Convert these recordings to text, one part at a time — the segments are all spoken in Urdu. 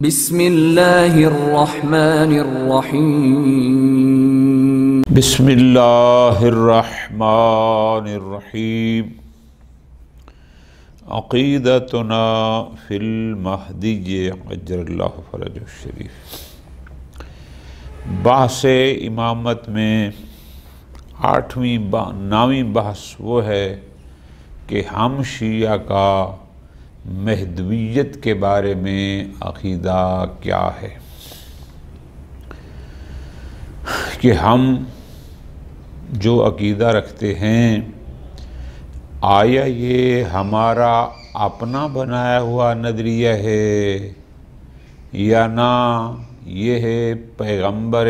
بسم اللہ الرحمن الرحیم بسم اللہ الرحمن الرحیم عقیدتنا فی المہدی عجل اللہ فرجہ الشریف۔ بحث امامت میں نویں بحث وہ ہے کہ ہم شیعہ کا مہدویت کے بارے میں عقیدہ کیا ہے، کہ ہم جو عقیدہ رکھتے ہیں آیا یہ ہمارا اپنا بنایا ہوا نظریہ ہے یا نہ یہ ہے پیغمبر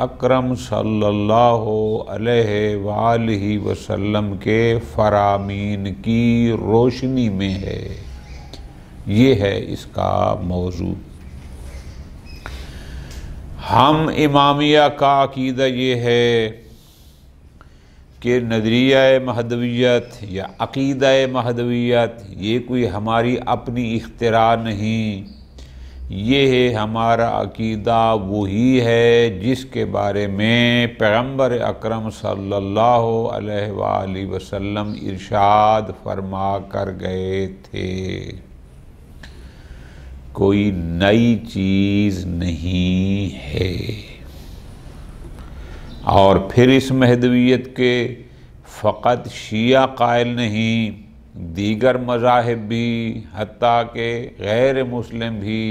اکرم صلی اللہ علیہ وآلہ وسلم کے فرامین کی روشنی میں ہے۔ یہ ہے اس کا موضوع۔ ہم امامیہ کا عقیدہ یہ ہے کہ نظریہ مہدویت یا عقیدہ مہدویت یہ کوئی ہماری اپنی اختراع نہیں، یہ ہے ہمارا عقیدہ وہی ہے جس کے بارے میں پیغمبر اکرم صلی اللہ علیہ وآلہ وسلم ارشاد فرما کر گئے تھے۔ کوئی نئی چیز نہیں ہے۔ اور پھر اس مہدویت کے فقط شیعہ قائل نہیں، دیگر مذاہب بھی حتیٰ کہ غیر مسلم بھی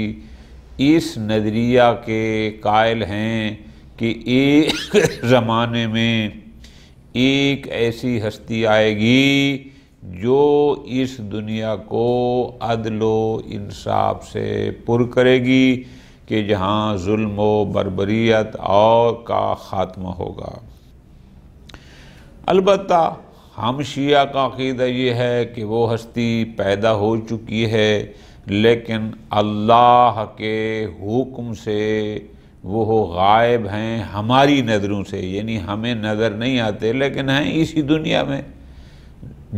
اس نظریہ کے قائل ہیں کہ ایک زمانے میں ایک ایسی ہستی آئے گی جو اس دنیا کو عدل و انصاف سے پر کرے گی، کہ جہاں ظلم و بربریت اور کا خاتمہ ہوگا۔ البتہ ہم شیعہ کا عقیدہ یہ ہے کہ وہ ہستی پیدا ہو چکی ہے، لیکن اللہ کے حکم سے وہ غائب ہیں ہماری نظروں سے، یعنی ہمیں نظر نہیں آتے لیکن ہیں اسی دنیا میں۔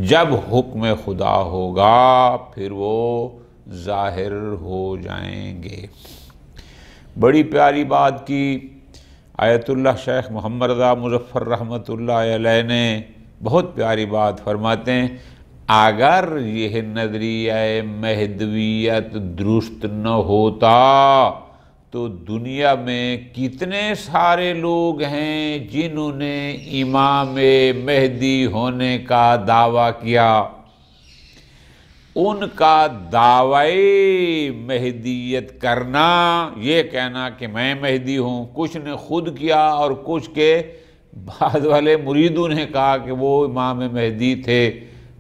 جب حکم خدا ہوگا پھر وہ ظاہر ہو جائیں گے۔ بڑی پیاری بات کی آیت اللہ شیخ محمد رضا مظفر رحمۃ اللہ علیہ نے، بہت پیاری بات فرماتے ہیں، اگر یہ نظریہ مہدویت درست نہ ہوتا تو دنیا میں کتنے سارے لوگ ہیں جنہوں نے امام مہدی ہونے کا دعویٰ کیا۔ ان کا دعوی مہدیت کرنا، یہ کہنا کہ میں مہدی ہوں، کچھ نے خود کیا اور کچھ کے بعد والے مریدوں نے کہا کہ وہ امام مہدی تھے۔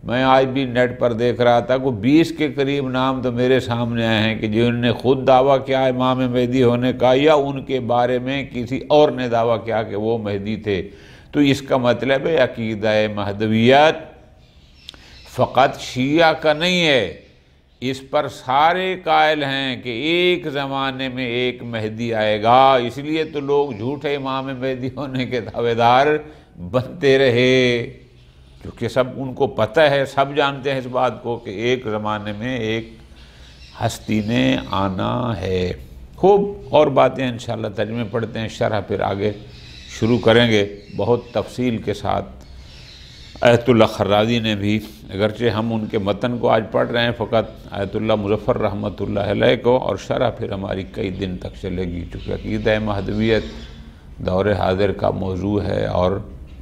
میں آج بھی نیٹ پر دیکھ رہا تھا کہ 20 کے قریب نام تو میرے سامنے آئے ہیں کہ جنہوں نے خود دعویٰ کیا امام مہدی ہونے کا، یا ان کے بارے میں کسی اور نے دعویٰ کیا کہ وہ مہدی تھے۔ تو اس کا مطلب ہے عقیدہ مہدویت فقط شیعہ کا نہیں ہے، اس پر سارے قائل ہیں کہ ایک زمانے میں ایک مہدی آئے گا۔ اس لیے تو لوگ جھوٹے امام مہدی ہونے کے دعوے دار بنتے رہے، کیونکہ سب ان کو پتہ ہے، سب جانتے ہیں اس بات کو کہ ایک زمانے میں ایک ہستی نے آنا ہے۔ خوب اور باتیں انشاءاللہ ترجمے پڑھتے ہیں، شرح پھر آگے شروع کریں گے بہت تفصیل کے ساتھ۔ آیت اللہ خرازی نے بھی، اگرچہ ہم ان کے متن کو آج پڑھ رہے ہیں فقط آیت اللہ مظفر رحمۃ اللہ علیہ کو، اور شرح پھر ہماری کئی دن تک چلے گی، چونکہ عقیدہ مہدویت دور حاضر کا موضوع ہے اور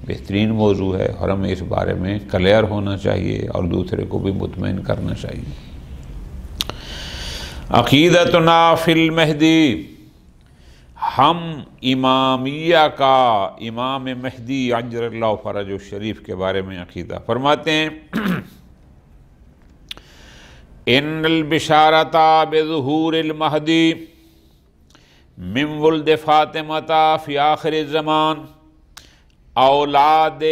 بہترین موضوع ہے، اور ہمیں اس بارے میں کلیئر ہونا چاہیے اور دوسرے کو بھی مطمئن کرنا چاہیے۔ عقیدتنا فی المہدی، ہم امامیہ کا امام مہدی عجل اللہ فرجہ الشریف کے بارے میں عقیدہ فرماتے ہیں۔ ان البشارۃ بظہور المہدی من ولد فاطمہ فی آخر الزمان، اولاد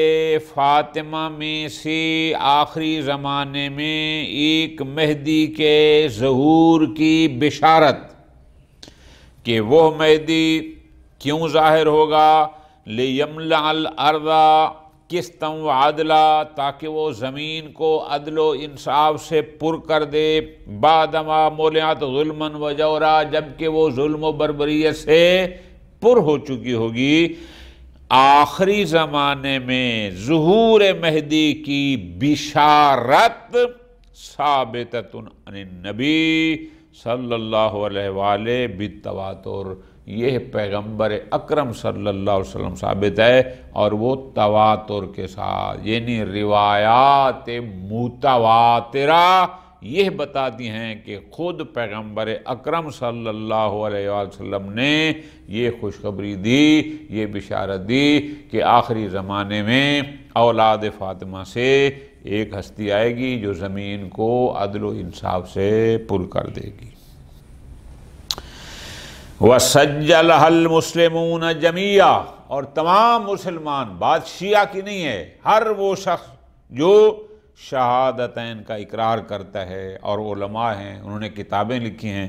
فاطمہ میں سے آخری زمانے میں ایک مہدی کے ظہور کی بشارت، کہ وہ مہدی کیوں ظاہر ہوگا، لیملأ الارض، قسطم و عدلا، تاکہ وہ زمین کو عدل و انصاف سے پر کر دے، بعدما مولعت ظلما و جورا، جبکہ وہ ظلم و بربریت سے پر ہو چکی ہوگی۔ آخری زمانے میں ظہور مہدی کی بشارت ثابتۃ عن النبی صلی اللہ علیہ وآلہ بالتواتر، یہ پیغمبر اکرم صلی اللہ علیہ وسلم ثابت ہے، اور وہ تواتر کے ساتھ، یعنی روایات متواترہ یہ بتاتی ہیں کہ خود پیغمبر اکرم صلی اللہ علیہ وسلم نے یہ خوشخبری دی، یہ بشارت دی کہ آخری زمانے میں اولاد فاطمہ سے ایک ہستی آئے گی جو زمین کو عدل و انصاف سے پر کر دے گی۔ وَسَجَّلَهَا الْمُسْلِمُونَ جَمِيعًا، اور تمام مسلمان، بات شیعہ کی نہیں ہے، ہر وہ شخص جو شہادتین کا اقرار کرتا ہے، اور علماء ہیں، انہوں نے کتابیں لکھی ہیں،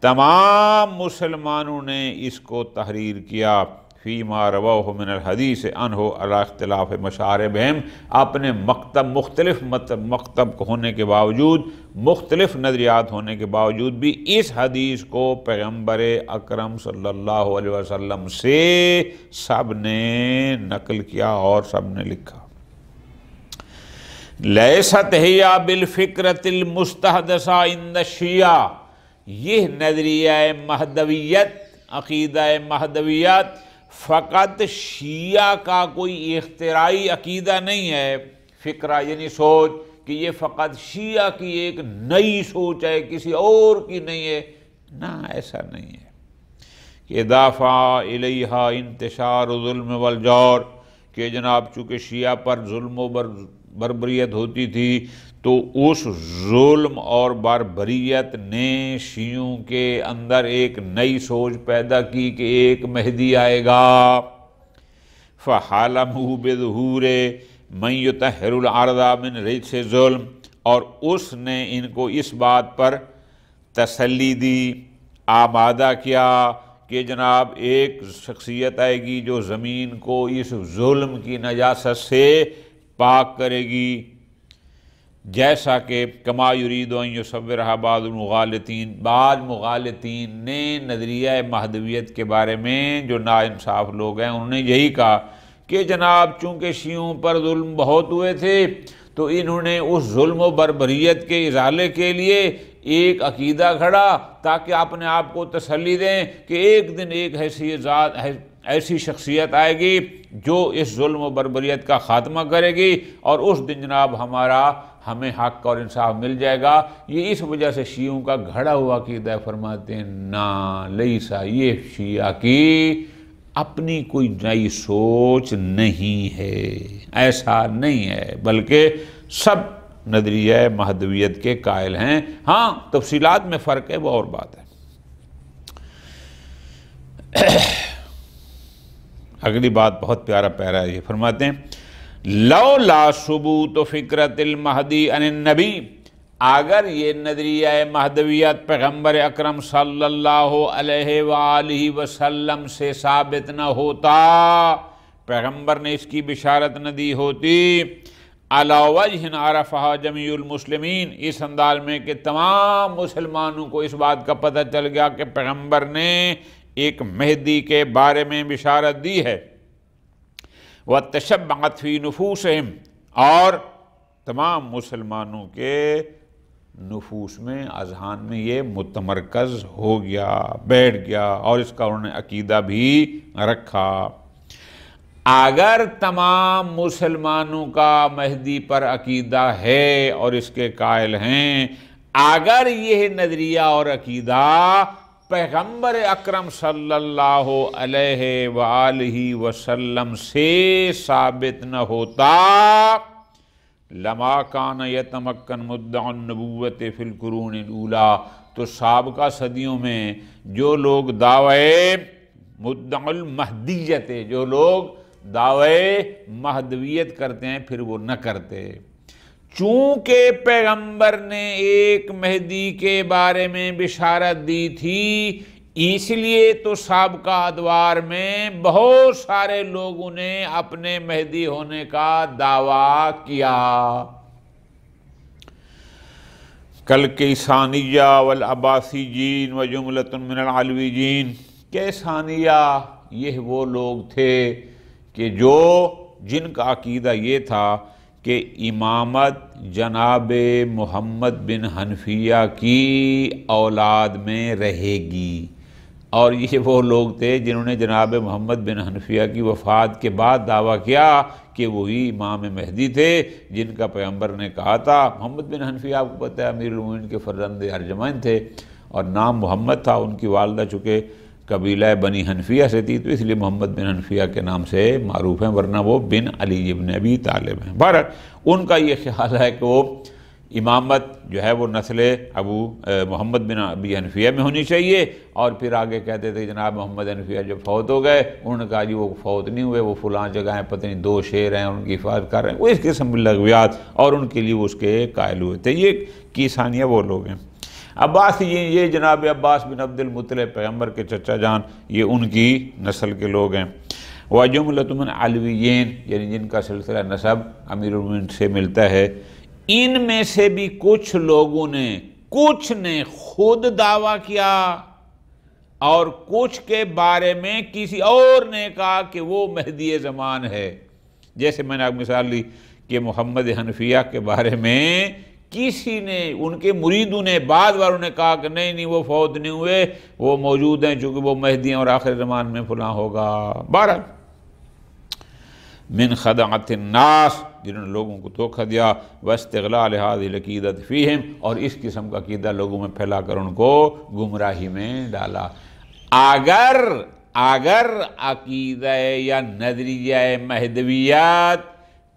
تمام مسلمانوں نے اس کو تحریر کیا، فیما رواه من الحدیث عنہ علی اختلاف مشاربہم، اپنے مختلف مکتب ہونے کے باوجود، مختلف نظریات ہونے کے باوجود بھی اس حدیث کو پیغمبر اکرم صلی اللہ علیہ وسلم سے سب نے نقل کیا اور سب نے لکھا۔ لیست ہی بالفکرۃ المستحدثہ عند الشیعہ، یہ نظریہ مہدویت، عقیدہ مہدویت فقط شیعہ کا کوئی اختراعی عقیدہ نہیں ہے، فکرہ یعنی سوچ، کہ یہ فقط شیعہ کی ایک نئی سوچ ہے، کسی اور کی نہیں ہے، نہ ایسا نہیں ہے۔ کہ اضافہ الیہا انتشار ظلم والجور، کہ جناب چونکہ شیعہ پر ظلم و بربریت ہوتی تھی تو اس ظلم اور بربریت نے شیعوں کے اندر ایک نئی سوچ پیدا کی کہ ایک مہدی آئے گا، فَحَالَمُهُ بِظُهُورِ مَنْ يُطَهِّرُ الْأَرْضَ مِنْ رِجْسِ ظُلْم، اور اس نے ان کو اس بات پر تسلی دی، آمادہ کیا کہ جناب ایک شخصیت آئے گی جو زمین کو اس ظلم کی نجاست سے پاک کرے گی، جیسا کہ کما یرید ان یصورھا بعض المغالطین، بعض مغالطین نے نظریہ مہدویت کے بارے میں جو ناانصاف لوگ ہیں انہوں نے یہی کہا کہ جناب چونکہ شیعوں پر ظلم بہت ہوئے تھے تو انہوں نے اس ظلم و بربریت کے ازالے کے لیے ایک عقیدہ گھڑا تاکہ اپنے آپ کو تسلی دیں کہ ایک دن ایک ایسی شخصیت آئے گی جو اس ظلم و بربریت کا خاتمہ کرے گی، اور اس دن جناب ہمیں حق اور انصاف مل جائے گا۔ یہ اس وجہ سے شیعوں کا گھڑا ہوا عقیدہ، فرماتے ہیں نا لیسا، یہ شیعہ کی اپنی کوئی نئی سوچ نہیں ہے، ایسا نہیں ہے، بلکہ سب نظریہ مہدویت کے قائل ہیں۔ ہاں تفصیلات میں فرق ہے، وہ اور بات ہے۔ اگلی بات بہت پیارا پیارا ہے، یہ فرماتے ہیں لولا ثبوت فکرت المہدی عن النبی، اگر یہ نظریہ مہدویت پیغمبر اکرم صلی اللہ علیہ وآلہ وسلم سے ثابت نہ ہوتا، پیغمبر نے اس کی بشارت نہ دی ہوتی، علی وجہ عرفہا جمیع المسلمین، اس انداز میں کہ تمام مسلمانوں کو اس بات کا پتہ چل گیا کہ پیغمبر نے ایک مہدی کے بارے میں بشارت دی ہے، وَتَشَبَّعَتْ فِي نُفُوسِهِمْ، اور تمام مسلمانوں کے نفوس میں، اذہان میں یہ متمرکز ہو گیا، بیٹھ گیا، اور اس کا انہوں نے عقیدہ بھی رکھا۔ اگر تمام مسلمانوں کا مہدی پر عقیدہ ہے اور اس کے قائل ہیں، اگر یہ نظریہ اور عقیدہ پیغمبر اکرم صلی اللہ علیہ وآلہ وسلم سے ثابت نہ ہوتا، لما کان یتمکن مدعی النبوت فی القرون الاولی، تو سابقہ صدیوں میں جو لوگ دعوی مدعی المہدیت، جو لوگ دعوی مہدویت کرتے ہیں پھر وہ نہ کرتے، چونکہ پیغمبر نے ایک مہدی کے بارے میں بشارت دی تھی، اس لیے تو سابقہ ادوار میں بہت سارے لوگوں نے اپنے مہدی ہونے کا دعویٰ کیا، کل کیسانیہ والعباسیین وجملۃ من العلویین، کیسانیہ یہ وہ لوگ تھے کہ جن کا عقیدہ یہ تھا کہ امامت جناب محمد بن حنفیہ کی اولاد میں رہے گی، اور یہ وہ لوگ تھے جنہوں نے جناب محمد بن حنفیہ کی وفات کے بعد دعویٰ کیا کہ وہی امام مہدی تھے جن کا پیغمبر نے کہا تھا۔ محمد بن حنفیہ آپ کو پتہ ہے امیر المومنین کے فرزند ارجمند تھے، اور نام محمد تھا، ان کی والدہ چونکہ قبیلہ بنی حنفیہ سے تھی تو اس لیے محمد بن حنفیہ کے نام سے معروف ہیں، ورنہ وہ بن علی بن ابی طالب ہیں۔ بہرحال ان کا یہ خیال ہے کہ وہ امامت جو ہے وہ نسل محمد بن ابی حنفیہ میں ہونی چاہیے، اور پھر آگے کہتے تھے جناب محمد حنفیہ جب فوت ہو گئے انہوں نے کہا جی وہ فوت نہیں ہوئے، وہ فلاں جگہ ہیں، پتہ نہیں 2 شیر ہیں ان کی حفاظت کر رہے ہیں، وہ اس قسم کی لغویات، اور ان کے لیے وہ اس کے قائل ہوئے تھے۔ یہ کیسانیہ وہ لوگ ہیں۔ عباس یہ جناب عباس بن عبد المطلب پیغمبر کے چچا جان، یہ ان کی نسل کے لوگ ہیں۔ وَجُمْلَةٌ مِّنْ عَلْوِيِّينَ، یعنی جن کا سلسلہ نسب امیر المومنین سے ملتا ہے۔ ان میں سے بھی کچھ لوگوں نے خود دعویٰ کیا، اور کچھ کے بارے میں کسی اور نے کہا کہ وہ مہدی زمان ہے۔ جیسے میں نے آپ مثال لی کہ محمد حنفیہ کے بارے میں کسی نے، ان کے مریدوں نے، بعض والوں نے کہا کہ نہیں وہ فوت نہیں ہوئے، وہ موجود ہیں چونکہ وہ مہدی ہیں اور آخر زمان میں فلاں ہوگا۔ بہرحال من خدعت الناس، جنہوں نے لوگوں کو دھوکہ دیا، واستغلال هذه العقیدۃ فیہم، اور اس قسم کا عقیدہ لوگوں میں پھیلا کر ان کو گمراہی میں ڈالا۔ اگر عقیدہ یا نظریہ مہدویت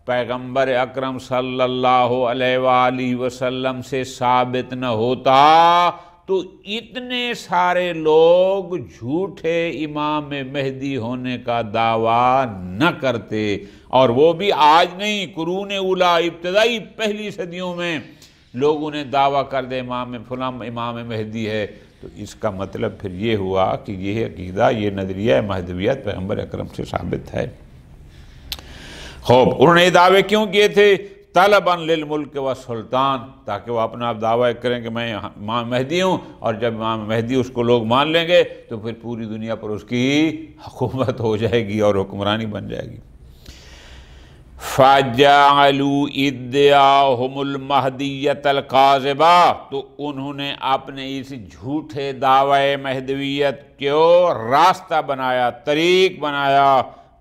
پیغمبر اکرم صلی اللہ علیہ وآلہ وسلم سے ثابت نہ ہوتا تو اتنے سارے لوگ جھوٹے امام مہدی ہونے کا دعویٰ نہ کرتے، اور وہ بھی آج نہیں، قرون اولیٰ ابتدائی پہلی صدیوں میں لوگوں نے دعویٰ کر دے فلاں امام مہدی ہے، تو اس کا مطلب پھر یہ ہوا کہ یہ عقیدہ، یہ نظریہ مہدویت پیغمبر اکرم سے ثابت ہے۔ خوب، انہوں نے یہ دعوے کیوں کیے تھے؟ طلباً للملک والسلطان، تاکہ وہ اپنا آپ دعویٰ کریں کہ میں امام مہدی ہوں، اور جب امام مہدی اس کو لوگ مان لیں گے تو پھر پوری دنیا پر اس کی حکومت ہو جائے گی اور حکمرانی بن جائے گی۔ فَجَعَلُوا إِدَّعَاهُمُ الْمَهْدِيَّةَ الْكَاذِبَةَ، تو انہوں نے اپنے اس جھوٹے دعوی مہدویت کو راستہ بنایا، طریق بنایا،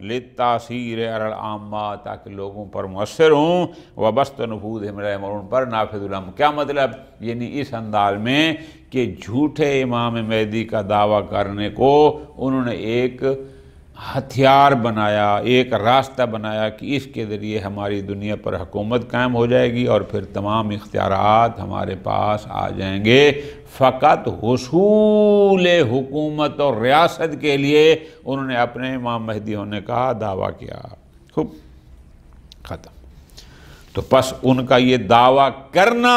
لِلتَّأْثِيرِ عَلَى الْعَامَّةِ، تاکہ لوگوں پر مؤثر ہوں، وَبَسْطِ نُفُوذِهِمْ عَلَيْهِمْ، اور ان پر نافذ الامر۔ کیا مطلب؟ یعنی اس انداز میں کہ جھوٹے امام مہدی کا دعویٰ کرنے کو انہوں نے ایک ہتھیار بنایا، ایک راستہ بنایا کہ اس کے ذریعے ہماری دنیا پر حکومت قائم ہو جائے گی اور پھر تمام اختیارات ہمارے پاس آ جائیں گے۔ فقط حصول حکومت اور ریاست کے لیے انہوں نے اپنے امام مہدی ہونے کا دعویٰ کیا۔ خوب، ختم۔ تو پس ان کا یہ دعویٰ کرنا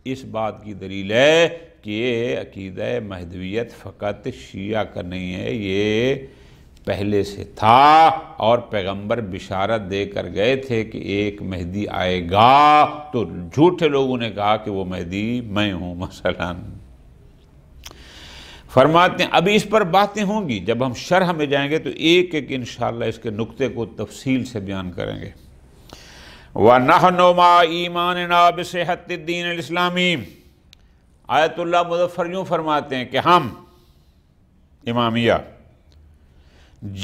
اس بات کی دلیل ہے کہ یہ عقیدہ مہدویت فقط شیعہ کا نہیں ہے، یہ پہلے سے تھا، اور پیغمبر بشارت دے کر گئے تھے کہ ایک مہدی آئے گا، تو جھوٹے لوگوں نے کہا کہ وہ مہدی میں ہوں مثلا۔ فرماتے ہیں ابھی اس پر باتیں ہوں گی، جب ہم شرح میں جائیں گے تو ایک ایک انشاءاللہ اس کے نقطے کو تفصیل سے بیان کریں گے۔ وَنَحْنُ مَا إِيمَانِنَا بِصِحَّةِ الدِّينِ الْإِسْلَامِ، آیت اللہ مظفر یوں فرماتے ہیں کہ ہم امامیہ،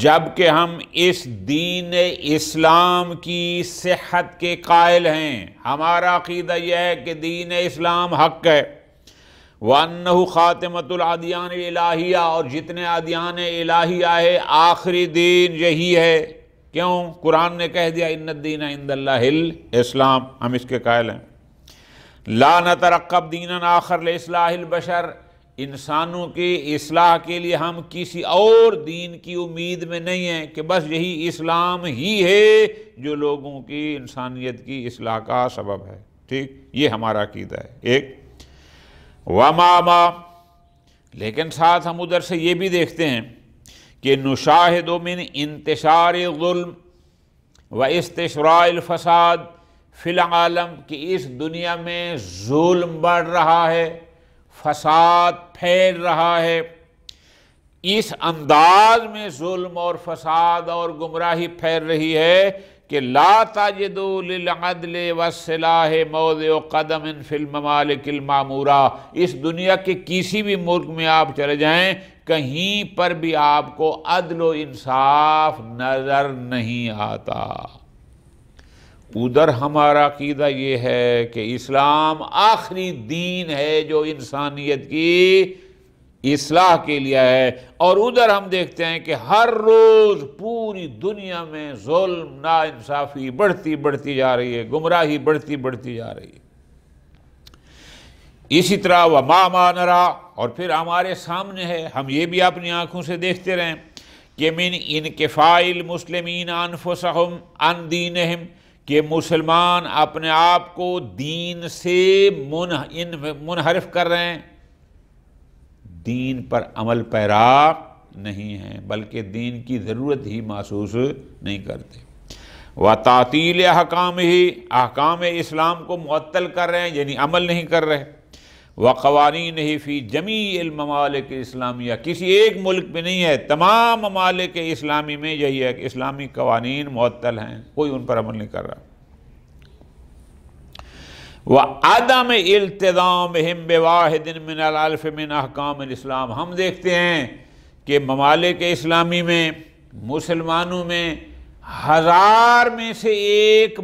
جبکہ ہم اس دین اسلام کی صحت کے قائل ہیں، ہمارا عقیدہ یہ ہے کہ دین اسلام حق ہے، وَأَنَّهُ خَاتِمَةُ الْأَدْيَانِ الْإِلَٰهِيَّةِ، اور جتنے ادیان الہی آئے آخری دین یہی ہے۔ کیوں؟ قرآن نے کہہ دیا ان الدین عند اللہ الاسلام، ہم اس کے قائل ہیں۔ لا نترقب دینا آخر لإصلاح البشر، انسانوں کی اصلاح کے لیے ہم کسی اور دین کی امید میں نہیں ہیں کہ بس یہی اسلام ہی ہے جو لوگوں کی انسانیت کی اصلاح کا سبب ہے۔ ٹھیک، یہ ہمارا عقیدہ ہے۔ ایک وما لیکن ساتھ ہم ادھر سے یہ بھی دیکھتے ہیں کہ نشاہد من انتشار الظلم و استشراء الفساد فی العالم، کہ اس دنیا میں ظلم بڑھ رہا ہے، فساد پھیل رہا ہے، اس انداز میں ظلم اور فساد اور گمراہی پھیل رہی ہے کہ لا تجدوا للعدل والصلاح موضع قدم فی الممالک المعمورہ، اس دنیا کے کسی بھی ملک میں آپ چلے جائیں، کہیں پر بھی آپ کو عدل و انصاف نظر نہیں آتا۔ ادھر ہمارا عقیدہ یہ ہے کہ اسلام آخری دین ہے جو انسانیت کی اصلاح کے لیے ہے، اور ادھر ہم دیکھتے ہیں کہ ہر روز پوری دنیا میں ظلم، ناانصافی بڑھتی جا رہی ہے، گمراہی بڑھتی جا رہی ہے۔ اسی طرح وما ما نرا، اور پھر ہمارے سامنے ہے، ہم یہ بھی اپنی آنکھوں سے دیکھتے رہیں کہ من انکفاء المسلمین انفسہم عن دینہم، کہ مسلمان اپنے آپ کو دین سے منحرف کر رہے ہیں، دین پر عمل پیرا نہیں ہیں، بلکہ دین کی ضرورت ہی محسوس نہیں کرتے۔ وتعطیل احکام اسلام کو معطل کر رہے ہیں، یعنی عمل نہیں کر رہے۔ وقوانینہ فی جمیع الممالک الاسلامیہ، کسی ایک ملک میں نہیں ہے، تمام ممالک اسلامی میں یہی ہے کہ اسلامی قوانین معطل ہیں، کوئی ان پر عمل نہیں کر رہا۔ وعدم التزامہم بواحد من الالف من احکام الاسلام، ہم دیکھتے ہیں کہ ممالک اسلامی میں، مسلمانوں میں، 1000 میں سے ایک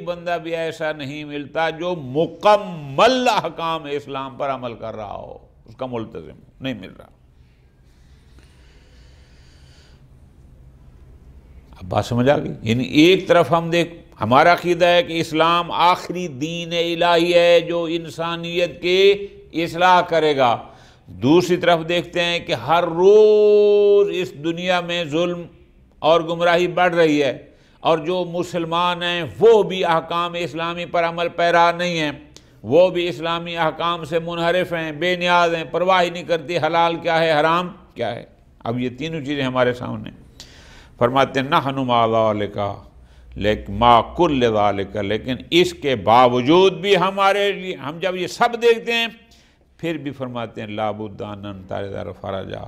بندہ بھی ایسا نہیں ملتا جو مکمل احکام اسلام پر عمل کر رہا ہو، اس کا ملتزم نہیں مل رہا۔ اب بات سمجھ آ گئی؟ یعنی ایک طرف ہمارا عقیدہ ہے کہ اسلام آخری دین الہی ہے جو انسانیت کی اصلاح کرے گا، دوسری طرف دیکھتے ہیں کہ ہر روز اس دنیا میں ظلم اور گمراہی بڑھ رہی ہے، اور جو مسلمان ہیں وہ بھی احکام اسلامی پر عمل پیرا نہیں ہیں، وہ بھی اسلامی احکام سے منحرف ہیں، بے نیاز ہیں، پرواہ ہی نہیں کرتی حلال کیا ہے، حرام کیا ہے۔ اب یہ تینوں چیزیں ہمارے سامنے، فرماتے ہیں نحن مع ذالک، لیکن ما کل ذالک، لیکن اس کے باوجود بھی ہمارے لیے، ہم جب یہ سب دیکھتے ہیں پھر بھی فرماتے ہیں لا بد ان ننتظر فرجا،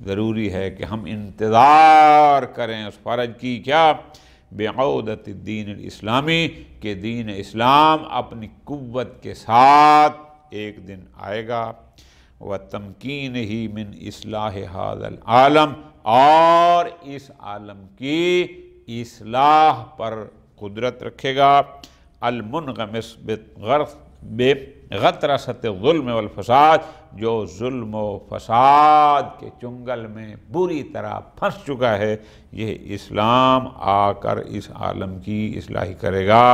ضروری ہے کہ ہم انتظار کریں اس فرج کی، کیا؟ بعودت الدین الاسلامی، کہ دین اسلام اپنی قوت کے ساتھ ایک دن آئے گا، وتمکینہ من اصلاح ھذا العالم، اور اس عالم کی اصلاح پر قدرت رکھے گا، المنغمس بغطرسۃ الظلم والفساد، جو ظلم و فساد کے چنگل میں بری طرح پھنس چکا ہے، یہ اسلام آ کر اس عالم کی اصلاح کرے گا۔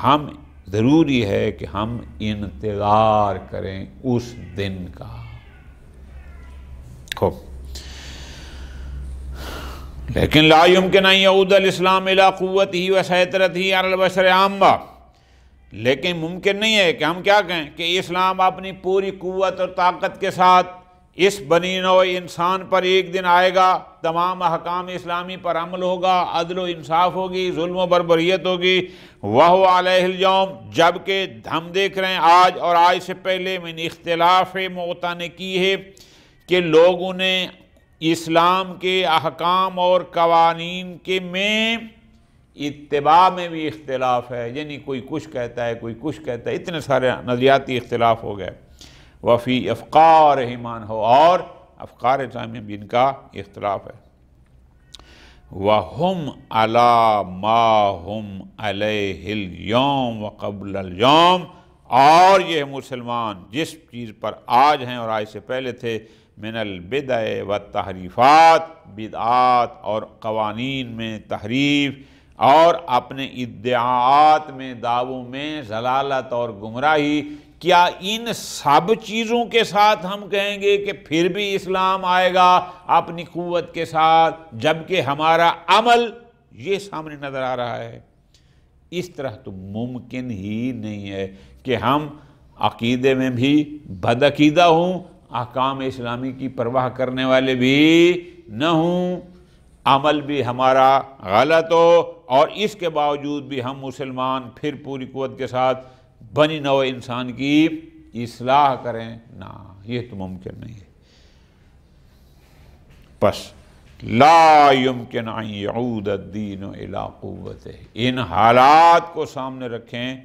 ہم ضروری ہے کہ ہم انتظار کریں اس دن کا۔ خوب، لیکن لا يمكن ان يعود الاسلام الى قوته وسيطرته على البشر عامہ، لیکن ممکن نہیں ہے کہ ہم کیا کہیں کہ اسلام اپنی پوری قوت اور طاقت کے ساتھ اس بنی نوع انسان پر ایک دن آئے گا، تمام احکام اسلامی پر عمل ہوگا، عدل و انصاف ہوگی، ظلم و بربریت ہوگی، وَهُوَ عَلَيْهِ الْيَوْمِ، جبکہ ہم دیکھ رہے ہیں آج اور آج سے پہلے من اختلاف معتن کی ہے کہ لوگوں نے اسلام کے احکام اور قوانین کے میں اتباع میں بھی اختلاف ہے، یعنی کوئی کچھ کہتا ہے، کوئی کچھ کہتا ہے، اتنے سارے نظریاتی اختلاف ہو گئے، وفی افکار ایمان ہو، اور افکار اسلام میں بھی ان کا اختلاف ہے، وَهُمْ عَلَى مَا هُمْ عَلَيْهِ الْيَوْمِ وَقَبْلَ الْيَوْمِ، اور یہ مسلمان جس چیز پر آج ہیں اور آج سے پہلے تھے، من البدع والتحریفات، بدعات اور قوانین میں تحریف، اور اپنے ادعاءات میں، دعووں میں ضلالت اور گمراہی، کیا ان سب چیزوں کے ساتھ ہم کہیں گے کہ پھر بھی اسلام آئے گا اپنی قوت کے ساتھ، جبکہ ہمارا عمل یہ سامنے نظر آ رہا ہے؟ اس طرح تو ممکن ہی نہیں ہے کہ ہم عقیدے میں بھی بد عقیدہ ہوں، احکام اسلامی کی پرواہ کرنے والے بھی نہ ہوں، عمل بھی ہمارا غلط ہو، اور اس کے باوجود بھی ہم مسلمان پھر پوری قوت کے ساتھ بنی نوع انسان کی اصلاح کریں، نہ، یہ تو ممکن نہیں ہے۔ پس لا یمکن ان یعود الدین الی قوتہ، ان حالات کو سامنے رکھیں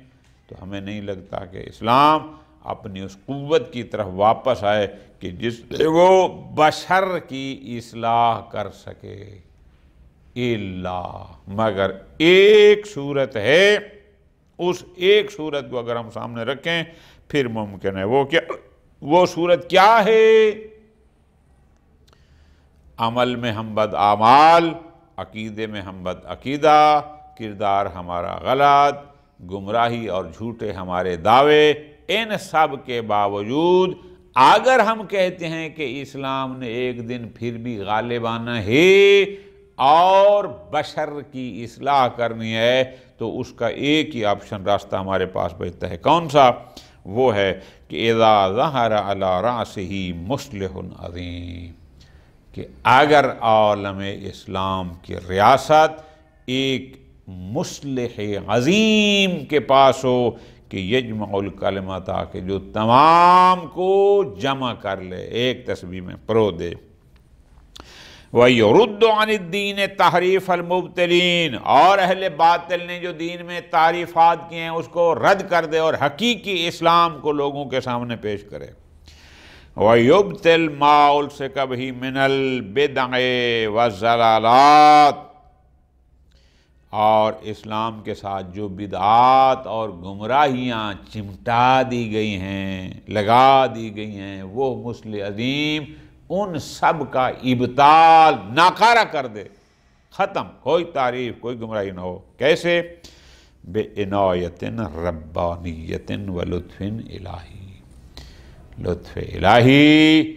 تو ہمیں نہیں لگتا کہ اسلام اپنی اس قوت کی طرف واپس آئے کہ جس سے وہ بشر کی اصلاح کر سکے، الا، مگر ایک صورت ہے، اس ایک صورت کو اگر ہم سامنے رکھیں پھر ممکن ہے۔ وہ کیا، وہ صورت کیا ہے؟ عمل میں ہم بد اعمال، عقیدے میں ہم بد عقیدہ، کردار ہمارا غلط، گمراہی اور جھوٹے ہمارے دعوے، ان سب کے باوجود اگر ہم کہتے ہیں کہ اسلام نے ایک دن پھر بھی غالب آنا ہے اور بشر کی اصلاح کرنی ہے، تو اس کا ایک ہی آپشن، راستہ ہمارے پاس بچتا ہے۔ کون سا؟ وہ ہے کہ اذا ظہر علی رأسہ مصلح عظیم، کہ اگر عالم اسلام کی ریاست ایک مصلح عظیم کے پاس ہو کہ یجمع الکلمۃ، کہ جو تمام کو جمع کر لے، ایک تسبیح میں پرو دے، وَيُرُدُّ عَنِ الدِّينِ تَحْرِيفَ الْمُبْتِلِينَ، اور اہل باطل نے جو دین میں تعریفات کیے ہیں اس کو رد کر دے اور حقیقی اسلام کو لوگوں کے سامنے پیش کرے، وَيُبْتِلْ مَا أُلْصِقَ بِهِ مِنَ الْبِدْعِ وَالضَّلَالَاتِ، اور اسلام کے ساتھ جو بدعات اور گمراہیاں چمٹا دی گئی ہیں، لگا دی گئی ہیں، وہ مصلح عظیم ان سب کا ابطال، ناکارہ کر دے، ختم، کوئی تعریف، کوئی گمراہی نہ ہو۔ کیسے؟ بِعِنَایَةٍ رَبَّانِیَّةٍ وَلُطْفٍ الہی، لطف الہی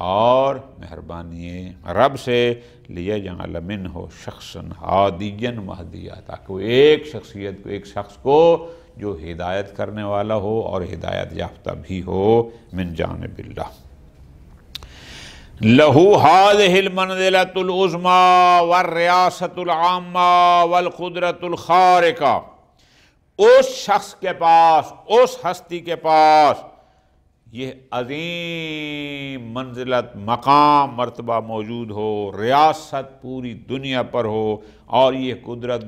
اور مہربانی رب سے، لِیَجْعَلَ مِنْهُ شَخْصًا هَادِيًّا مَهْدِيًّا، تاکہ وہ ایک شخصیت کو، ایک شخص کو جو ہدایت کرنے والا ہو اور ہدایت یافتہ بھی ہو من جانب اللہ۔ لَهُ هَذِهِ الْمَنْزِلَةُ الْعُظْمَى وَالرِّیَاسَةُ الْعَامَّةُ وَالْقُدْرَةُ الْخَارِقَةُ، اس شخص کے پاس، اس ہستی کے پاس یہ عظیم منزلت، مقام، مرتبہ موجود ہو، ریاست پوری دنیا پر ہو، اور یہ قدرت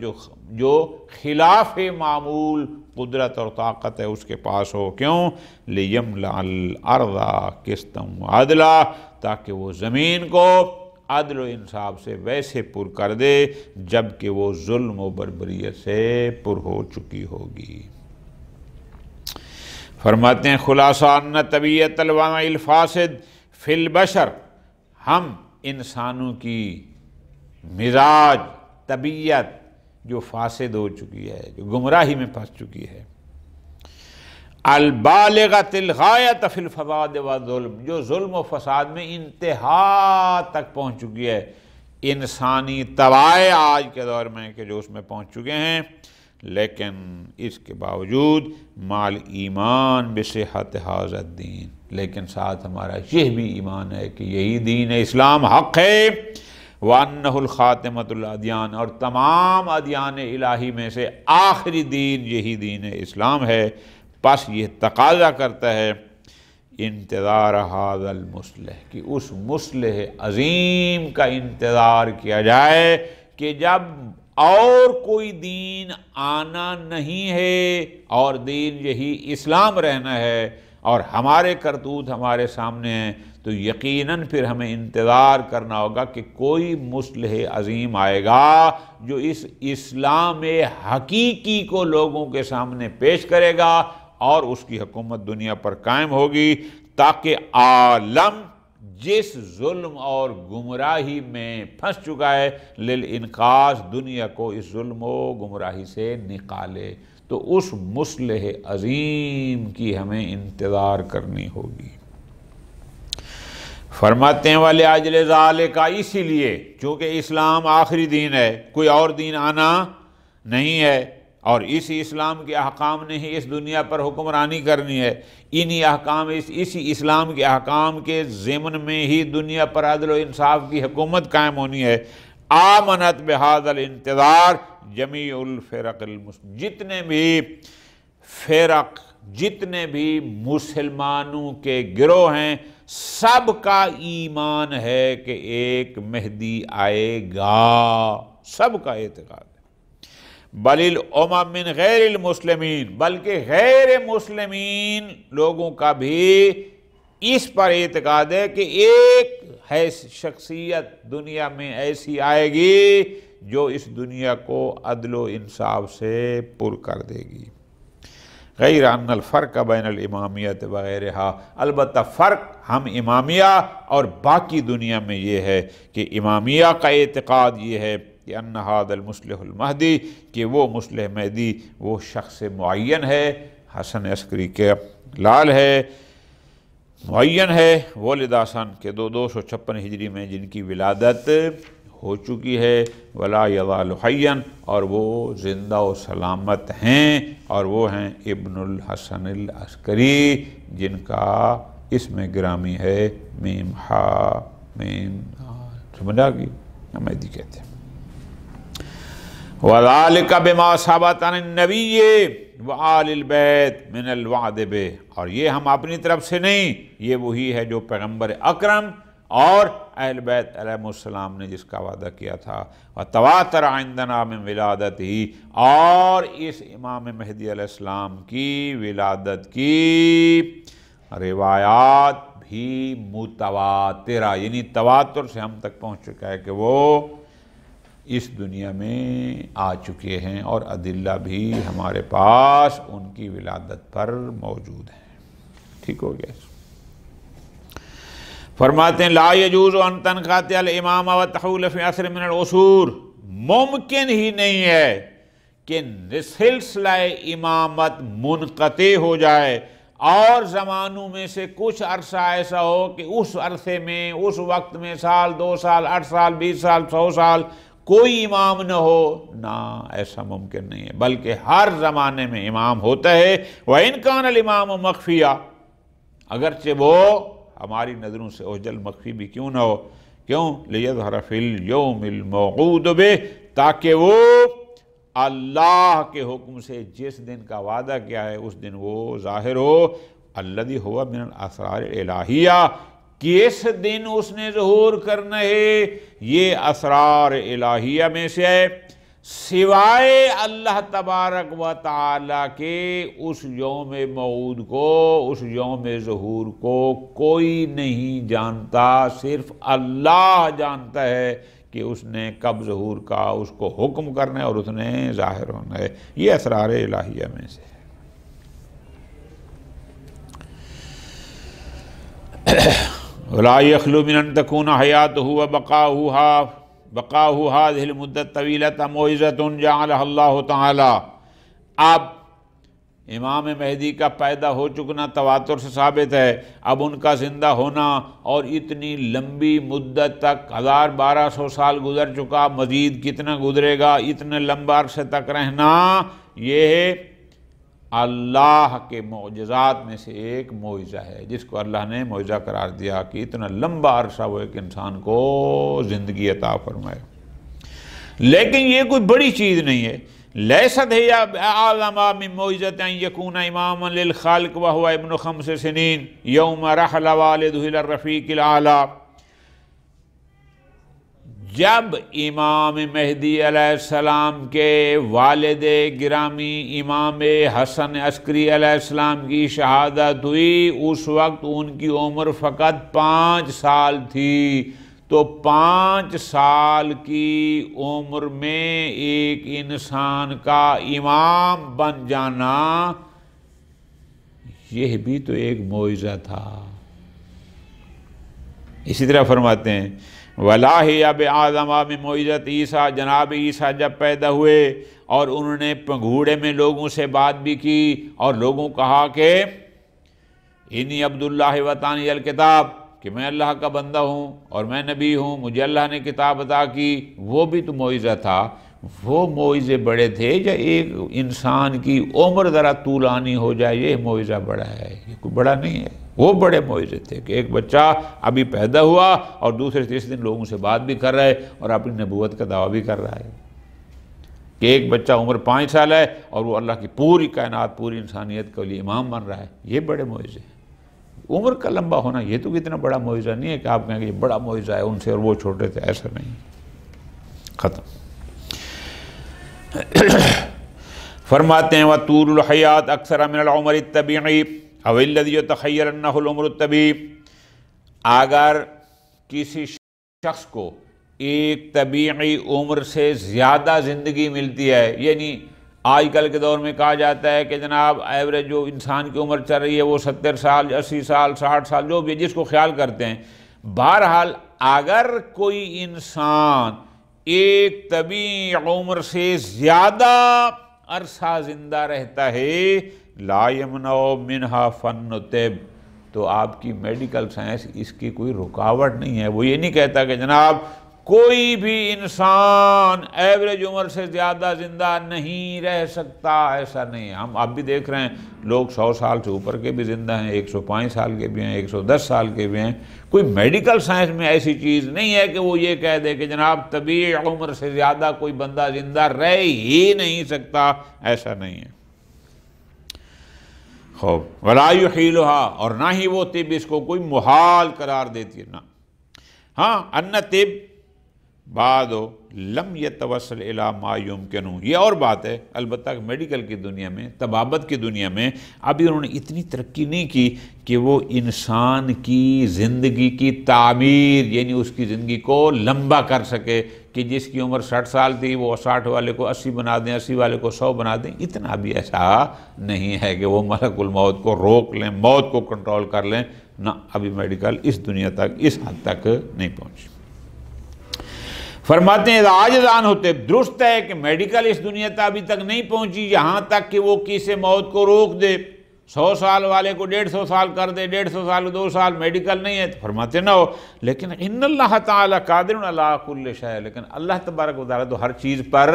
جو خلاف معمول قدرت اور طاقت ہے اس کے پاس ہو۔ کیوں؟ لِيَمْلَأَ الْأَرْضَ قِسْطًا وَعَدْلًا، تاکہ وہ زمین کو عدل و انصاف سے ویسے پر کر دے جبکہ وہ ظلم و بربریت سے پر ہو چکی ہوگی۔ فرماتے ہیں خلاصہ ان طبیعت الوضع الفاسد فی البشر، ہم انسانوں کی مزاج، طبیعت جو فاسد ہو چکی ہے، جو گمراہی میں پھنس چکی ہے، البالغۃ الغایۃ فی الفساد والظلم، جو ظلم و فساد میں انتہا تک پہنچ چکی ہے، انسانی طبائع آج کے دور میں کہ جو اس میں پہنچ چکے ہیں، لیکن اس کے باوجود مال ایمان بصحت ھذا الدین، لیکن ساتھ ہمارا یہ بھی ایمان ہے کہ یہی دین اسلام حق ہے، وَأَنَّهُ الْخَاتِمَةُ الْأَدْيَانِ، اور تمام ادیان الہی میں سے آخری دین یہی دین اسلام ہے۔ پس یہ تقاضا کرتا ہے انتظار ھذا المصلح، کہ اس مصلح عظیم کا انتظار کیا جائے کہ جب اور کوئی دین آنا نہیں ہے اور دین یہی اسلام رہنا ہے اور ہمارے کرتوت ہمارے سامنے ہیں، تو یقیناً پھر ہمیں انتظار کرنا ہوگا کہ کوئی مصلح عظیم آئے گا جو اس اسلام حقیقی کو لوگوں کے سامنے پیش کرے گا اور اس کی حکومت دنیا پر قائم ہوگی، تاکہ عالم جس ظلم اور گمراہی میں پھنس چکا ہے للانقاذ، دنیا کو اس ظلم و گمراہی سے نکالے۔ تو اس مصلح عظیم کی ہمیں انتظار کرنی ہوگی۔ فرماتے ہیں وَلِأَجْلِ ذَلِكَ، اسی لیے چونکہ اسلام آخری دین ہے، کوئی اور دین آنا نہیں ہے، اور اسی اسلام کے احکام نے ہی اس دنیا پر حکمرانی کرنی ہے، انہی احکام اسی اسلام کے احکام کے ضمن میں ہی دنیا پر عدل و انصاف کی حکومت قائم ہونی ہے۔ آمنت بہذا الانتظار جمیع الفرق جتنے بھی فرق، جتنے بھی مسلمانوں کے گروہ ہیں، سب کا ایمان ہے کہ ایک مہدی آئے گا، سب کا اعتقاد ہے۔ بل الامم من غیر المسلمین، بلکہ غیر مسلمین لوگوں کا بھی اس پر اعتقاد ہے کہ ایک شخصیت دنیا میں ایسی آئے گی جو اس دنیا کو عدل و انصاف سے پر کر دے گی۔ غیر ان الفرق بین الامامیت وغیرہ، البتہ فرق ہم امامیہ اور باقی دنیا میں یہ ہے کہ امامیہ کا اعتقاد یہ ہے کہ ان ھذا المصلح المہدی، کہ وہ مصلح مہدی وہ شخص معین ہے، حسن عسکری کے لال ہے، معین ہے، والدہ سن کے 256 ہجری میں جن کی ولادت ہو چکی ہے، ولا یزال حیا، اور وہ زندہ و سلامت ہیں، اور وہ ہیں ابن الحسن العسکری جن کا اسم گرامی ہے میم ہا میم، سمجھا گی مہدی کہتے ہیں۔ وَذَلِكَ بِمَا ثَبَتَ عَنِ النَّبِيِّ وَآلِ الْبَيْتِ مِنَ الْوَعْدِ بِهِ، اور یہ ہم اپنی طرف سے نہیں، یہ وہی ہے جو پیغمبر اکرم اور اہل بیت علیہ السلام نے جس کا وعدہ کیا تھا۔ وَتَوَاتَرَ عِندَنَا مِن وِلَادَتِهِ، اور اس امام مہدی علیہ السلام کی ولادت کی روایات بھی متواترہ، یعنی تواتر سے ہم تک پہنچ چکا ہے کہ وہ اس دنیا میں آ چکے ہیں، اور ادلہ بھی ہمارے پاس ان کی ولادت پر موجود ہیں۔ ٹھیک ہو گیا؟ فرماتے ہیں لا یجوز ان تنقطع الامامہ وتحول فی عصر من العصور، ممکن ہی نہیں ہے کہ سلسلہ امامت منقطع ہو جائے اور زمانوں میں سے کچھ عرصہ ایسا ہو کہ اس عرصے میں، اس وقت میں، سال 2 سال 8 سال 20 سال 100 سال کوئی امام نہ ہو، نہ، ایسا ممکن نہیں ہے، بلکہ ہر زمانے میں امام ہوتا ہے۔ وَإِنْ كَانَ الْإِمَامُ مَخْفِيًّا، اگرچہ وہ ہماری نظروں سے اوجل مخفی بھی کیوں نہ ہو، کیوں؟ لِيَظْهَرَ فِي الْيَوْمِ الْمَوْعُودُ بِهِ، تاکہ وہ اللہ کے حکم سے جس دن کا وعدہ کیا ہے اس دن وہ ظاہر ہو، الَّذِي هُوَ مِنَ الْأَسْرَارِ الْإِلَٰهِيَّةِ، کس دن اس نے ظہور کرنا ہے، یہ اسرار الہیہ میں سے ہے، سوائے اللہ تبارک و تعالیٰ کے اس یوم موعود کو، اس یوم ظہور کو کوئی نہیں جانتا، صرف اللہ جانتا ہے کہ اس نے کب ظہور کا، اس کو حکم کرنا ہے اور اس نے ظاہر ہونا ہے، یہ اسرار الہیہ میں سے ہے۔ وَلَا يَخْلُو مِنْ أَنْ تَكُونَ حَيَاتُهُ وَبَقَاؤُهُ هَذِهِ الْمُدَّةَ الطَّوِيلَةَ مُعْجِزَةٌ جَعَلَهَا اللَّهُ تَعَالَى، اب امام مہدی کا پیدا ہو چکنا تواتر سے ثابت ہے، اب ان کا زندہ ہونا اور اتنی لمبی مدت تک 1200 سال گزر چکا، مزید کتنا گزرے گا، اتنے لمبا عرصے تک رہنا، یہ اللہ کے معجزات میں سے ایک معجزہ ہے جس کو اللہ نے معجزہ قرار دیا کہ اتنا لمبا عرصہ وہ ایک انسان کو زندگی عطا فرمائے۔ لیکن یہ کوئی بڑی چیز نہیں ہے۔ لیست ہی اعظم من معجزۃ ان یکون اماما للخالق وهو ابن 5 سنین یوم رحل والدہ الی الرفیق الاعلی، جب امام مہدی علیہ السلام کے والد گرامی امام حسن عسکری علیہ السلام کی شہادت ہوئی، اس وقت ان کی عمر فقط 5 سال تھی، تو 5 سال کی عمر میں ایک انسان کا امام بن جانا یہ بھی تو ایک معجزہ تھا۔ اسی طرح فرماتے ہیں وَلَا هِيَ بِأَعْظَمَ مِن مُعْجِزَةِ عیسیٰ، جناب عیسیٰ جب پیدا ہوئے اور انہوں نے پنگھوڑے میں لوگوں سے بات بھی کی اور لوگوں کہا کہ انی عبداللہ واتانی الکتاب، کہ میں اللہ کا بندہ ہوں اور میں نبی ہوں، مجھے اللہ نے کتاب عطا کی، وہ بھی تو معجزہ تھا۔ وہ معجزے بڑے تھے یا ایک انسان کی عمر ذرا طولانی ہو جائے یہ معجزہ بڑا ہے؟ یہ کوئی بڑا نہیں ہے، وہ بڑے معجزے تھے کہ ایک بچہ ابھی پیدا ہوا اور دوسرے تیسرے دن لوگوں سے بات بھی کر رہا ہے اور اپنی نبوت کا دعویٰ بھی کر رہا ہے، کہ ایک بچہ عمر 5 سال ہے اور وہ اللہ کی پوری کائنات پوری انسانیت کے لیے امام بن رہا ہے، یہ بڑے معجزے ہیں۔ عمر کا لمبا ہونا یہ تو اتنا بڑا معجزہ نہیں ہے کہ آپ کہیں گے یہ بڑا معجزہ ہے ان سے اور وہ چھوٹے تھے، ایسا نہیں، ختم۔ فرماتے ہیں وَطُولُ الْحَيَاةِ أَكْثَرَ مِنَ الْعُمَرِ الطَّبِيعِ أَوْ الَّذِي يَتَخَيَّلُ أَنَّهُ الْعُمْرُ الطَّبِيعِ۔ اگر کسی شخص کو ایک طبیعی عمر سے زیادہ زندگی ملتی ہے، یعنی آج کل کے دور میں کہا جاتا ہے کہ جناب ایوریج جو انسان کی عمر چل رہی ہے وہ 70 سال 80 سال 60 سال جو بھی جس کو خیال کرتے ہیں، بہرحال اگر کوئی انسان ایک طبیعی عمر سے زیادہ عرصہ زندہ رہتا ہے لا یمنع منہا فن طب، تو آپ کی میڈیکل سائنس اس کی کوئی رکاوٹ نہیں ہے۔ وہ یہ نہیں کہتا کہ جناب کوئی بھی انسان ایوریج عمر سے زیادہ زندہ نہیں رہ سکتا، ایسا نہیں ہے۔ ہم اب بھی دیکھ رہے ہیں لوگ 100 سال سے اوپر کے بھی زندہ ہیں، 105 سال کے بھی ہیں، 110 سال کے بھی ہیں۔ کوئی میڈیکل سائنس میں ایسی چیز نہیں ہے کہ وہ یہ کہہ دے کہ جناب طبیعی عمر سے زیادہ کوئی بندہ زندہ رہ ہی نہیں سکتا، ایسا نہیں ہے۔ خوب ولا یحیلھا، اور نہ ہی وہ طب اس کو کوئی محال قرار دیتی ہے، نہ۔ ہاں ان طب بعد لم یتوصل الی ما یمکن، یہ اور بات ہے البتہ میڈیکل کی دنیا میں طبابت کی دنیا میں ابھی انہوں نے اتنی ترقی نہیں کی کہ وہ انسان کی زندگی کی تعمیر یعنی اس کی زندگی کو لمبا کر سکے، کہ جس کی عمر 60 سال تھی وہ 60 والے کو 80 بنا دیں، 80 والے کو 100 بنا دیں۔ اتنا بھی ایسا نہیں ہے کہ وہ ملک الموت کو روک لیں، موت کو کنٹرول کر لیں، نہ، ابھی میڈیکل اس دنیا تک اس حد تک نہیں پہنچی۔ فرماتے ہیں عاجز عنہ ہوتے، درست ہے کہ میڈیکل اس دنیا تک ابھی تک نہیں پہنچی یہاں تک کہ وہ کسی موت کو روک دے، 100 سال والے کو 150 سال کر دے، 150 سال 2 سال، میڈیکل نہیں ہے تو فرماتے نہ ہو، لیکن ان اللہ تعالی قادر علی کل شیء، لیکن اللہ تبارک و تعالی تو ہر چیز پر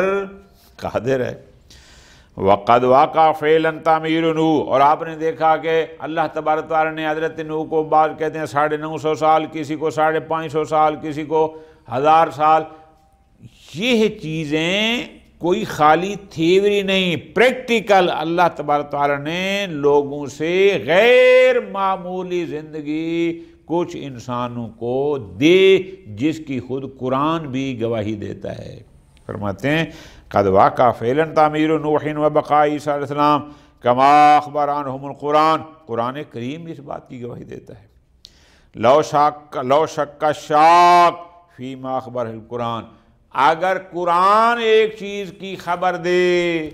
قادر ہے۔ وقد واقع فعلا تعمیر نوح، اور آپ نے دیکھا کہ اللہ تبارک و تعالی نے حضرت نوح کو بعض کہتے ہیں 950 سال، کسی کو 550 سال، کسی کو 1000 سال، یہ چیزیں کوئی خالی تھیوری نہیں، پریکٹیکل اللہ تبارک تعالیٰ نے لوگوں سے غیر معمولی زندگی کچھ انسانوں کو دے، جس کی خود قرآن بھی گواہی دیتا ہے۔ فرماتے ہیں قد واقع فعلا تعمیر نوح و بقاء عیسیٰ علیہ السلام کما اخبر عنہم القرآن، قرآن کریم اس بات کی گواہی دیتا ہے۔ لو شک الشاک فیما اخبر القرآن، اگر قرآن ایک چیز کی خبر دے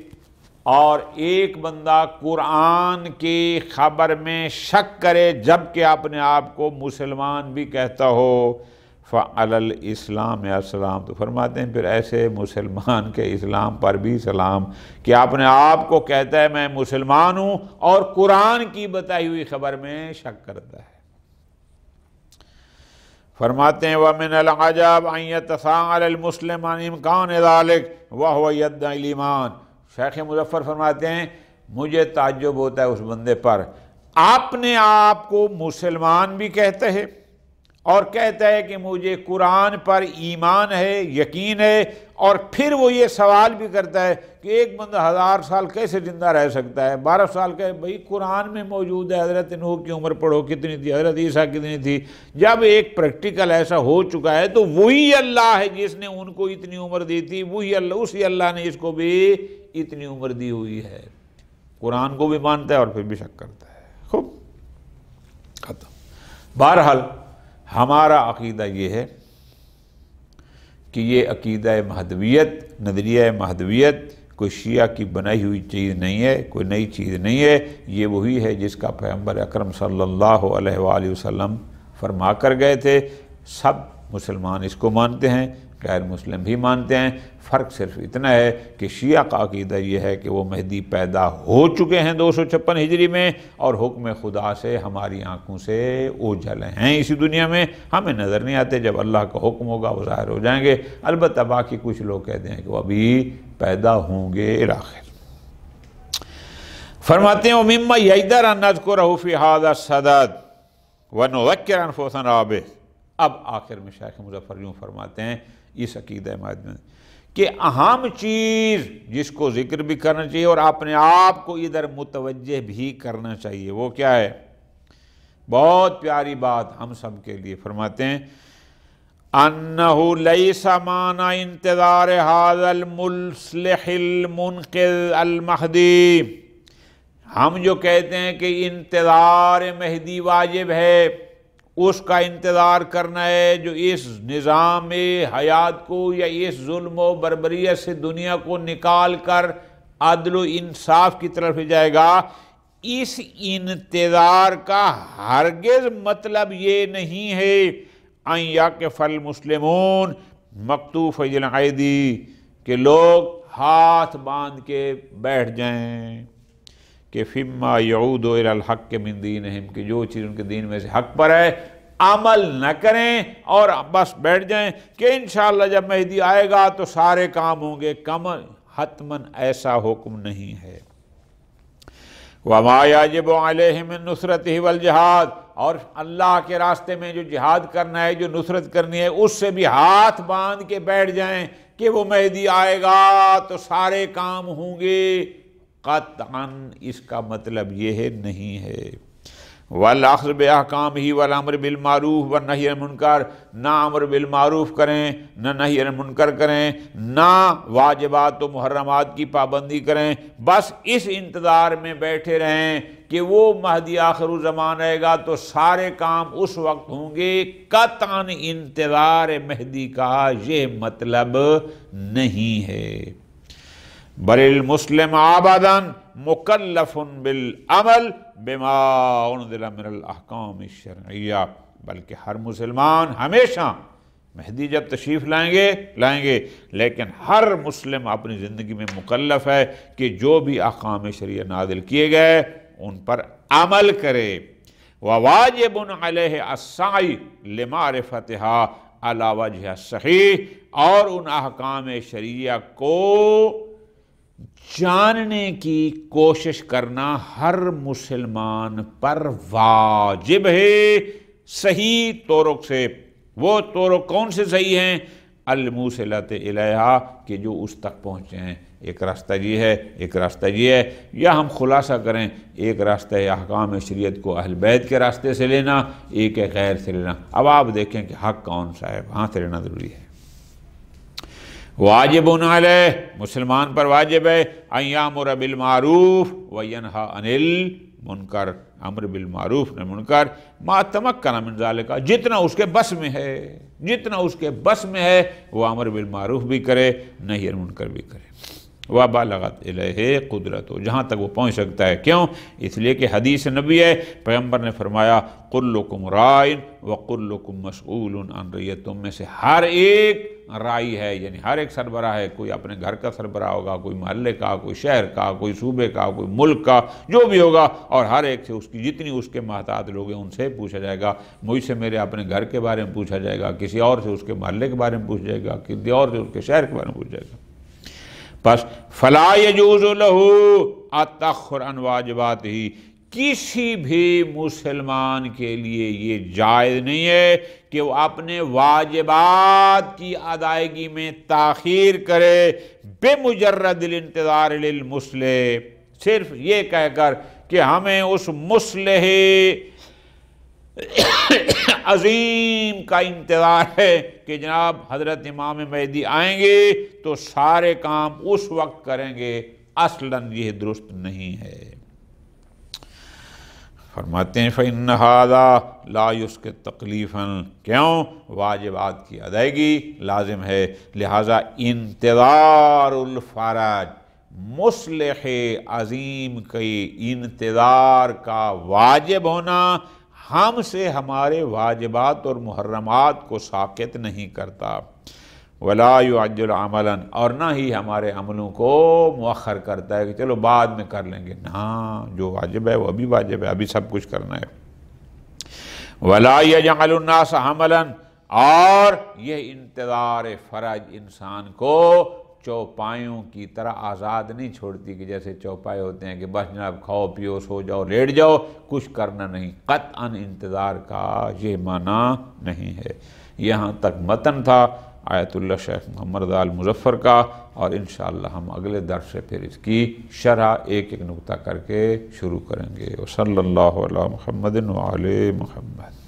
اور ایک بندہ قرآن کی خبر میں شک کرے جبکہ اپنے آپ کو مسلمان بھی کہتا ہو، فعلی الاسلام السلام، تو فرماتے ہیں پھر ایسے مسلمان کے اسلام پر بھی سلام، کہ اپنے آپ کو کہتا ہے میں مسلمان ہوں اور قرآن کی بتائی ہوئی خبر میں شک کرتا ہے۔ فرماتے ہیں وَمِنَ الْعَجَابِ أَن يَتَسَاءَلَ الْمُسْلِمُ عَنْ إِمْكَانِ ذَلِكَ وَهُوَ يَدَّعِي الْإِيمَانَ۔ شیخ مظفر فرماتے ہیں مجھے تعجب ہوتا ہے اس بندے پر، اپنے آپ کو مسلمان بھی کہتا ہے اور کہتا ہے کہ مجھے قرآن پر ایمان ہے، یقین ہے، اور پھر وہ یہ سوال بھی کرتا ہے کہ ایک بندہ 1000 سال کیسے زندہ رہ سکتا ہے، 12 سال کا، بھئی قرآن میں موجود ہے حضرت نوح کی عمر پڑھو کتنی تھی، حضرت عیسیٰ کتنی تھی۔ جب ایک پریکٹیکل ایسا ہو چکا ہے تو وہی اللہ ہے جس نے ان کو اتنی عمر دی تھی، وہی اللہ، اسی اللہ نے اس کو بھی اتنی عمر دی ہوئی ہے، قرآن کو بھی مانتا ہے اور پھر بھی شک کرتا ہے۔ خوب ختم۔ بہرحال ہمارا عقیدہ یہ ہے کہ یہ عقیدہ مہدویت، نظریہ مہدویت کوئی شیعہ کی بنائی ہوئی چیز نہیں ہے، کوئی نئی چیز نہیں ہے، یہ وہی ہے جس کا پیغمبر اکرم صلی اللہ علیہ وآلہ وسلم فرما کر گئے تھے۔ سب مسلمان اس کو مانتے ہیں، غیر مسلم بھی مانتے ہیں۔ فرق صرف اتنا ہے کہ شیعہ کا عقیدہ یہ ہے کہ وہ مہدی پیدا ہو چکے ہیں 256 ہجری میں، اور حکم خدا سے ہماری آنکھوں سے اوجھل ہیں اسی دنیا میں، ہمیں نظر نہیں آتے، جب اللہ کا حکم ہوگا وہ ظاہر ہو جائیں گے۔ البتہ باقی کچھ لوگ کہتے ہیں کہ وہ ابھی پیدا ہوں گے الاخر۔ فرماتے ہیں وَمِمَّا يَيْدَرَ أَن نَذْكُرَهُ فِي هَذَا الصَّدَدِ وَنُذَكِّرَ أَنفُسَنَا بِهِ۔ اب آخر میں شیخ مظفر یوں فرماتے ہیں اس عقیدہ ماد میں کہ اہم چیز جس کو ذکر بھی کرنا چاہیے اور اپنے آپ کو ادھر متوجہ بھی کرنا چاہیے، وہ کیا ہے؟ بہت پیاری بات ہم سب کے لیے فرماتے ہیں انہو لیس معنی انتظار هذا المصلح المنقذ المہدی۔ ہم جو کہتے ہیں کہ انتظار مہدی واجب ہے، اس کا انتظار کرنا ہے جو اس نظام حیات کو یا اس ظلم و بربریت سے دنیا کو نکال کر عدل و انصاف کی طرف لے جائے گا، اس انتظار کا ہرگز مطلب یہ نہیں ہے ان یقف المسلمون مکتوف الایدی کہ لوگ ہاتھ باندھ کے بیٹھ جائیں کہ فیما یعود الی الحق من دینہم کہ جو چیز ان کے دین میں سے حق پر ہے عمل نہ کریں اور بس بیٹھ جائیں کہ انشاءاللہ جب مہدی آئے گا تو سارے کام ہوں گے۔ حتماً ایسا حکم نہیں ہے۔ وَمَا يَجِبُ عَلَيْهِ مِن نُصْرَتِهِ وَالْجِهَادِ، اور اللہ کے راستے میں جو جہاد کرنا ہے، جو نصرت کرنی ہے، اس سے بھی ہاتھ باندھ کے بیٹھ جائیں کہ وہ مہدی آئے گا تو سارے کام ہوں گے۔ قطعاً اس کا مطلب یہ نہیں ہے۔ وَالْأَخْذُ بِأَحْكَامِهِ وَالْأَمْرِ بِالْمَعْرُوفِ وَالنَّهْيِ عَنِ الْمُنْكَرِ، نہ امر بالمعروف کریں، نہ نہی عن المنکر کریں، نہ واجبات و محرمات کی پابندی کریں، بس اس انتظار میں بیٹھے رہیں کہ وہ مہدی آخر الزمان آئے گا تو سارے کام اس وقت ہوں گے۔ قطعاً انتظار مہدی کا یہ مطلب نہیں ہے۔ بل المسلم ابدا مکلف بالعمل بما انزل من الاحکام الشرعیہ، بلکہ ہر مسلمان ہمیشہ مہدی جب تشریف لائیں گے لیکن ہر مسلم اپنی زندگی میں مکلف ہے کہ جو بھی احکام شرعیہ نازل کیے گئے ان پر عمل کرے۔ وواجب علیہ السعی لمعرفتها علی وجہ الصحیح، اور ان احکام شرعیہ کو جاننے کی کوشش کرنا ہر مسلمان پر واجب ہے صحیح طرق سے۔ وہ طرق کون سے صحیح ہیں؟ الموصلۃ الیہا کہ جو اس تک پہنچے ہیں۔ ایک راستہ یہ ہے، ایک راستہ یہ ہے، یا ہم خلاصہ کریں ایک راستہ ہے احکام شریعت کو اہل بیت کے راستے سے لینا، ایک ہے غیر سے لینا۔ اب آپ دیکھیں کہ حق کون سا ہے، وہاں سے لینا ضروری ہے۔ واجب علیہ، مسلمان پر واجب ہے ان یامر بالمعروف وینہی عن المنکر، امر بالمعروف نہ منکر، ما تمکن من ذالک، جتنا اس کے بس میں ہے وہ امر بالمعروف بھی کرے، نہی عن المنکر بھی کرے۔ وَبَلَغَتْ إِلَيْهِ قُدْرَتُ، جہاں تک وہ پہنچ سکتا ہے۔ کیوں؟ اس لیے کہ حدیث نبی ہے، پیغمبر نے فرمایا كُلُّكُمْ رَاعٍ وَكُلُّكُمْ مَسْئُولٌ عَنْ رَعِيَّتِهِ، تم میں سے ہر ایک رائی ہے، یعنی ہر ایک سربراہ ہے، کوئی اپنے گھر کا سربراہ ہوگا، کوئی محلے کا، کوئی شہر کا، کوئی صوبے کا، کوئی ملک کا، جو بھی ہوگا، اور ہر ایک سے اس کی جتنی اس کے محتاط لوگ ہیں ان سے پوچھا جائے گا۔ مجھ سے میرے اپنے گھر کے بارے میں پوچھا جائے گا، کسی اور سے اس کے محلے کے بارے میں پوچھا جائے گا، کسی اور سے اس کے شہر کے بارے میں پوچھا جائے گا۔ پس فلا یجوز لہ التأخر عن واجباتہ، کسی بھی مسلمان کے لیے یہ جائز نہیں ہے کہ وہ اپنے واجبات کی ادائیگی میں تاخیر کرے بمجرد الانتظار للمصلح، صرف یہ کہہ کر کہ ہمیں اس مصلح عظیم کا انتظار ہے کہ جناب حضرت امام مہدی آئیں گے تو سارے کام اس وقت کریں گے، اصلاً یہ درست نہیں ہے۔ فرماتے ہیں فَإِنَّ هَذَا لَا يُسْقِطُ تَكْلِيفًا، کیوں؟ واجبات کی ادائیگی لازم ہے، لہٰذا انتظار الفرج، مصلح عظیم کے انتظار کا واجب ہونا ہم سے ہمارے واجبات اور محرمات کو ساقط نہیں کرتا، ولا يعجل عملا، اور نہ ہی ہمارے عملوں کو مؤخر کرتا ہے کہ چلو بعد میں کر لیں گے، ہاں جو واجب ہے وہ ابھی واجب ہے، ابھی سب کچھ کرنا ہے۔ ولا يجعل الناس عملا، اور یہ انتظار فرج انسان کو چوپایوں کی طرح آزاد نہیں چھوڑتی کہ جیسے چوپائے ہوتے ہیں کہ بس جناب کھاؤ پیو سو جاؤ لیٹ جاؤ، کچھ کرنا نہیں، قطعاً انتظار کا یہ معنی نہیں ہے۔ یہاں تک متن تھا آیت اللہ شیخ محمد آل مظفر کا، اور انشاءاللہ ہم اگلے درس سے پھر اس کی شرح ایک ایک نقطہ کر کے شروع کریں گے۔ وصلی اللہ علی محمد وعلی محمد۔